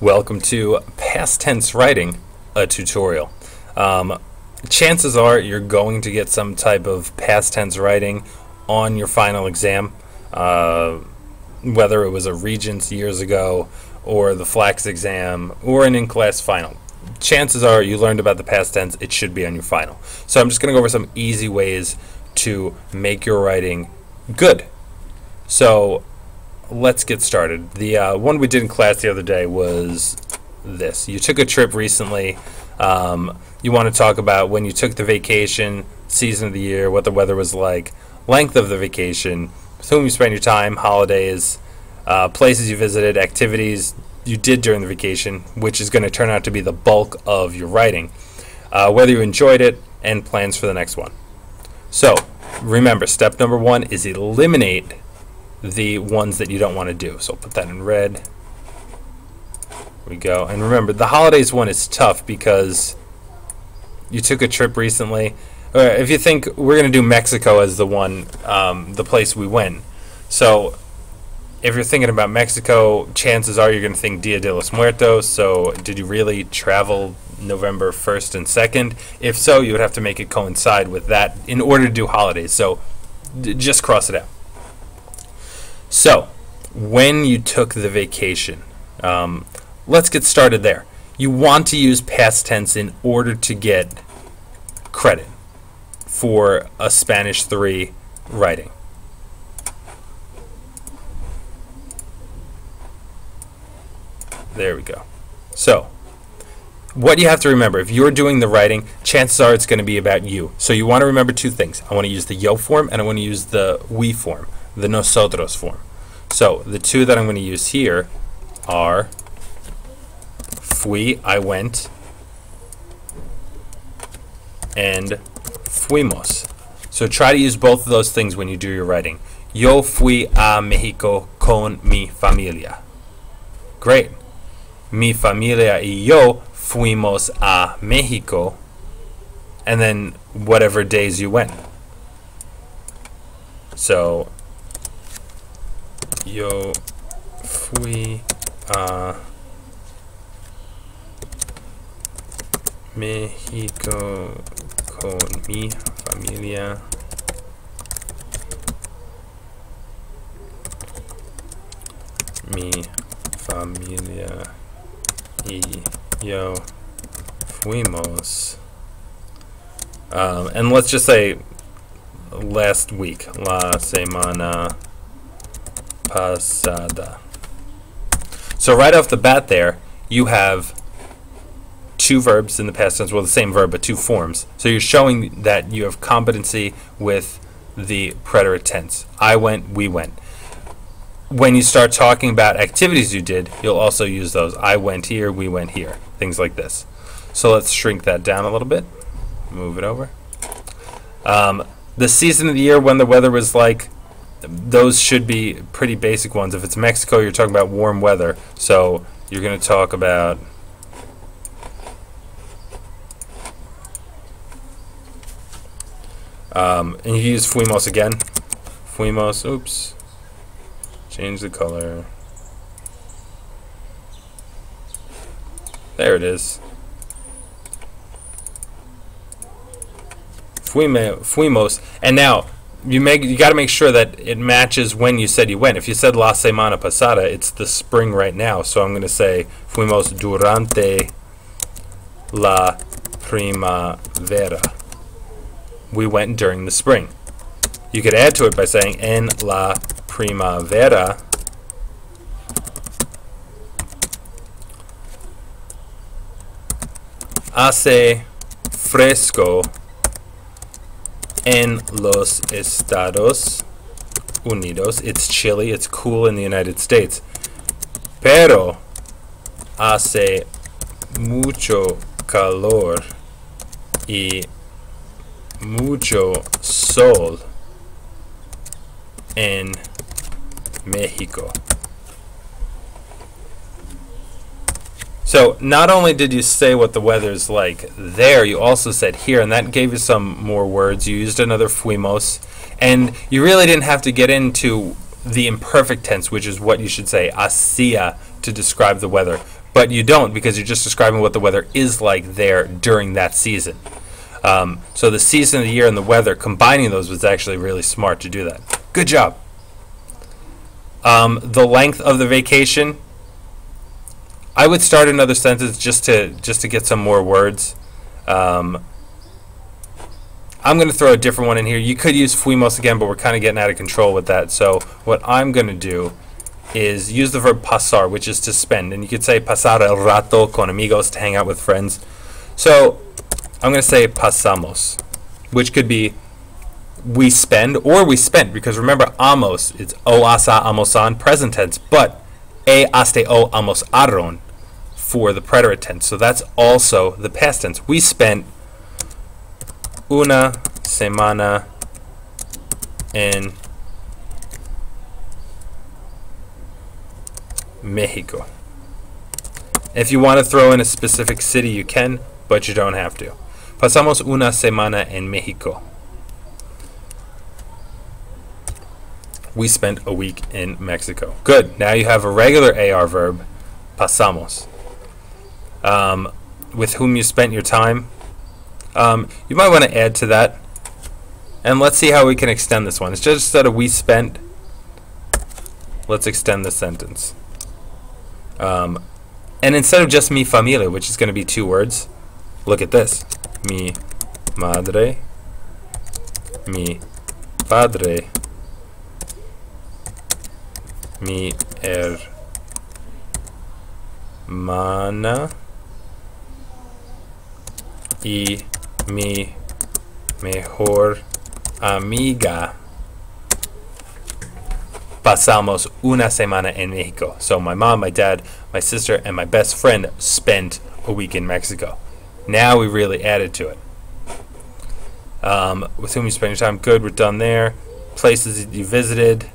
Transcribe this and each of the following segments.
Welcome to Past Tense Writing, a tutorial. Chances are you're going to get some type of past tense writing on your final exam, whether it was a Regents years ago or the Flax exam or an in-class final. Chances are you learned about the past tense, it should be on your final. So I'm just going to go over some easy ways to make your writing good. So let's get started. The one we did in class the other day was this. You took a trip recently. You want to talk about when you took the vacation, season of the year, what the weather was like, length of the vacation, with whom you spent your time, holidays, places you visited, activities you did during the vacation, which is going to turn out to be the bulk of your writing, whether you enjoyed it, and plans for the next one. So remember, step number one is eliminate the ones that you don't want to do. So I'll put that in red. There we go. And remember, the holidays one is tough because you took a trip recently. If you think we're going to do Mexico as the one, the place we went. So if you're thinking about Mexico, chances are you're going to think Dia de los Muertos. So did you really travel November 1st and 2nd? If so, you would have to make it coincide with that in order to do holidays. So just cross it out. So, when you took the vacation, let's get started there. You want to use past tense in order to get credit for a Spanish 3 writing. There we go. So, what you have to remember, if you're doing the writing, chances are it's going to be about you. So you want to remember two things. I want to use the yo form and I want to use the we form, the nosotros form. So the two that I'm going to use here are fui, I went, and fuimos. So try to use both of those things when you do your writing. Yo fui a México con mi familia. Great. Mi familia y yo fuimos a México, and then whatever days you went. So yo fui a México con mi familia. Mi familia y yo fuimos. And let's just say last week, la semana pasada. So right off the bat there, you have two verbs in the past tense, well, the same verb, but two forms. So you're showing that you have competency with the preterite tense. I went, we went. When you start talking about activities you did, you'll also use those. I went here, we went here, things like this. So let's shrink that down a little bit. Move it over. The season of the year, when the weather was like, those should be pretty basic ones. If it's Mexico, you're talking about warm weather. So you're going to talk about and you use fuimos again. Fuimos, oops. Change the color. There it is. Fuimos. And now you got to make sure that it matches when you said you went. If you said la semana pasada, it's the spring right now. So I'm going to say fuimos durante la primavera. We went during the spring. You could add to it by saying en la primavera hace fresco en los Estados Unidos. It's chilly, it's cool in the United States. Pero hace mucho calor y mucho sol en México. So not only did you say what the weather's like there, you also said here, and that gave you some more words. You used another fuimos, and you really didn't have to get into the imperfect tense, which is what you should say, hacía to describe the weather, but you don't because you're just describing what the weather is like there during that season. So the season of the year and the weather, combining those was actually really smart to do that. Good job. The length of the vacation, I would start another sentence just to get some more words. I'm going to throw a different one in here. You could use fuimos again, but we're kind of getting out of control with that. So what I'm going to do is use the verb pasar, which is to spend. And you could say pasar el rato con amigos, to hang out with friends. So I'm going to say pasamos, which could be we spend or we spent, because remember amos, it's o asa amosan, present tense, but e aste o amosaron for the preterite tense. So that's also the past tense. We spent una semana en Mexico. If you want to throw in a specific city, you can, but you don't have to. Pasamos una semana en Mexico. We spent a week in Mexico. Good. Now you have a regular AR verb, pasamos. With whom you spent your time. You might want to add to that. And let's see how we can extend this one. It's just instead of we spent, let's extend the sentence. And instead of just mi familia, which is going to be 2 words, look at this. Mi madre, mi padre, mi hermana y mi mejor amiga pasamos una semana en Mexico. So my mom, my dad, my sister, and my best friend spent a week in Mexico. Now we really added to it. With whom you spend your time. Good, we're done there. Places that you visited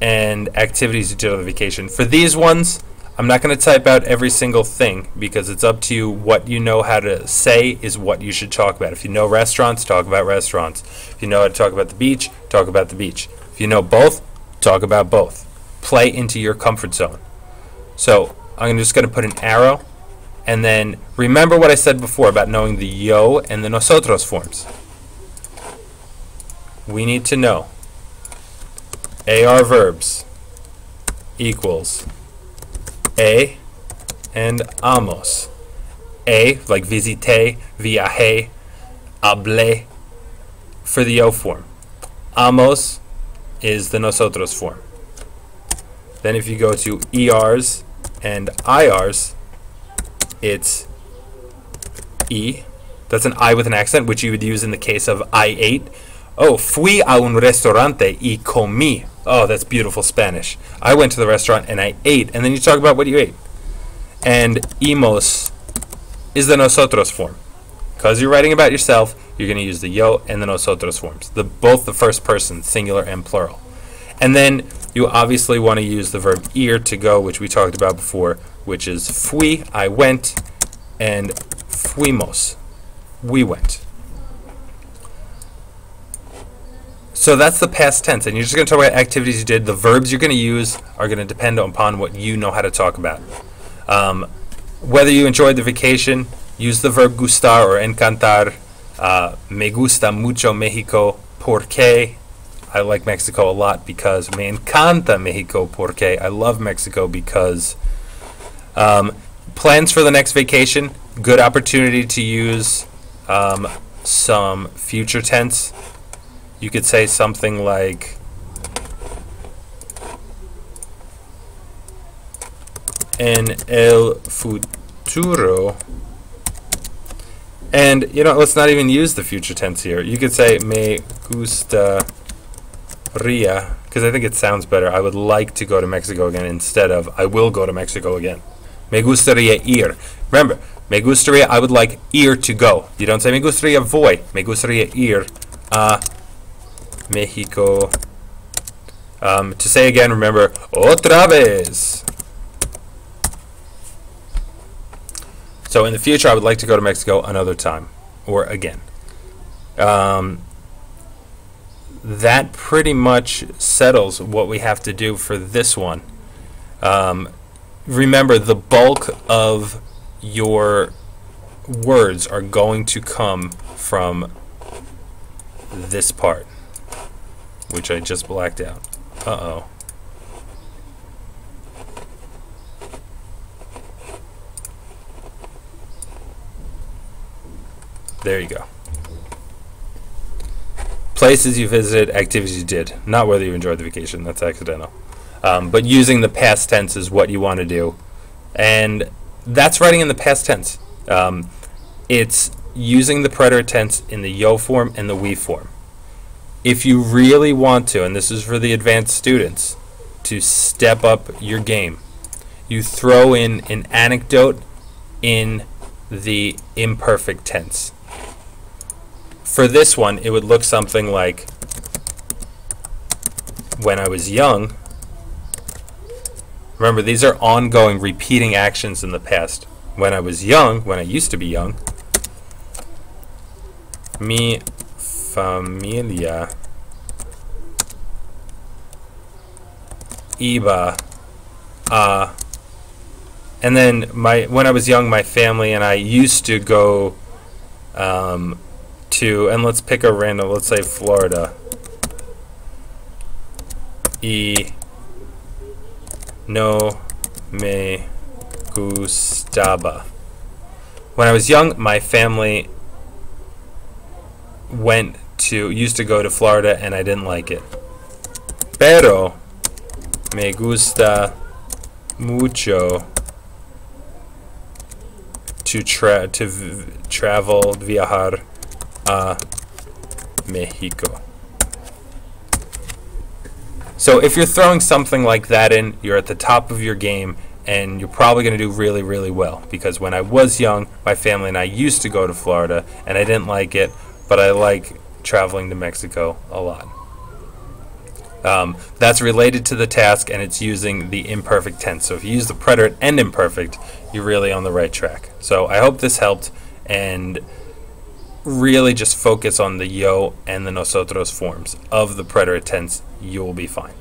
and activities you did on the vacation. For these ones, I'm not going to type out every single thing because it's up to you. What you know how to say is what you should talk about. If you know restaurants, talk about restaurants. If you know how to talk about the beach, talk about the beach. If you know both, talk about both. Play into your comfort zone. So I'm just going to put an arrow, and then remember what I said before about knowing the yo and the nosotros forms. We need to know AR verbs equals a and amos. A, like visité, viajé, hablé, for the yo form. Amos is the nosotros form. Then if you go to ERs and IRs, it's E. That's an I with an accent, which you would use in the case of I ate. Oh, fui a un restaurante y comí. Oh, that's beautiful Spanish. I went to the restaurant and I ate. And then you talk about what you ate. And imos is the nosotros form. Because you're writing about yourself, you're going to use the yo and the nosotros forms. Both the first person, singular and plural. And then you obviously want to use the verb ir, to go, which we talked about before, which is fui, I went, and fuimos, we went. So that's the past tense, and you're just going to talk about activities you did. The verbs you're going to use are going to depend upon what you know how to talk about. Whether you enjoyed the vacation, use the verb gustar or encantar. Me gusta mucho Mexico porque I like Mexico a lot because me encanta Mexico porque I love Mexico because. Plans for the next vacation, good opportunity to use some future tense. You could say something like en el futuro. And, you know, let's not even use the future tense here. You could say me gustaría, because I think it sounds better. I would like to go to Mexico again instead of I will go to Mexico again. Me gustaría ir. Remember, me gustaría, I would like ir to go. You don't say me gustaría voy. Me gustaría ir a Mexico. To say again, remember, otra vez. So in the future, I would like to go to Mexico another time, or again. That pretty much settles what we have to do for this one. Remember, the bulk of your words are going to come from this part, which I just blacked out. Uh-oh. There you go. Places you visited, activities you did. Not whether you enjoyed the vacation. That's accidental. But using the past tense is what you want to do. And that's writing in the past tense. It's using the preterite tense in the yo form and the we form. If you really want to, and this is for the advanced students, to step up your game, you throw in an anecdote in the imperfect tense. For this one, it would look something like, when I was young. Remember, these are ongoing, repeating actions in the past. When I was young, when I used to be young, mi familia iba a, and then when I was young, my family and I used to go to, and let's pick a random, let's say Florida. Y no me gustaba. When I was young, my family used to go to Florida, and I didn't like it. Pero me gusta mucho to travel, viajar a Mexico. So if you're throwing something like that in, you're at the top of your game, and you're probably going to do really, really well. Because when I was young, my family and I used to go to Florida, and I didn't like it, but I like traveling to Mexico a lot. That's related to the task, and it's using the imperfect tense. So if you use the preterite and imperfect, you're really on the right track. So I hope this helped, and really just focus on the yo and the nosotros forms of the preterite tense. You will be fine.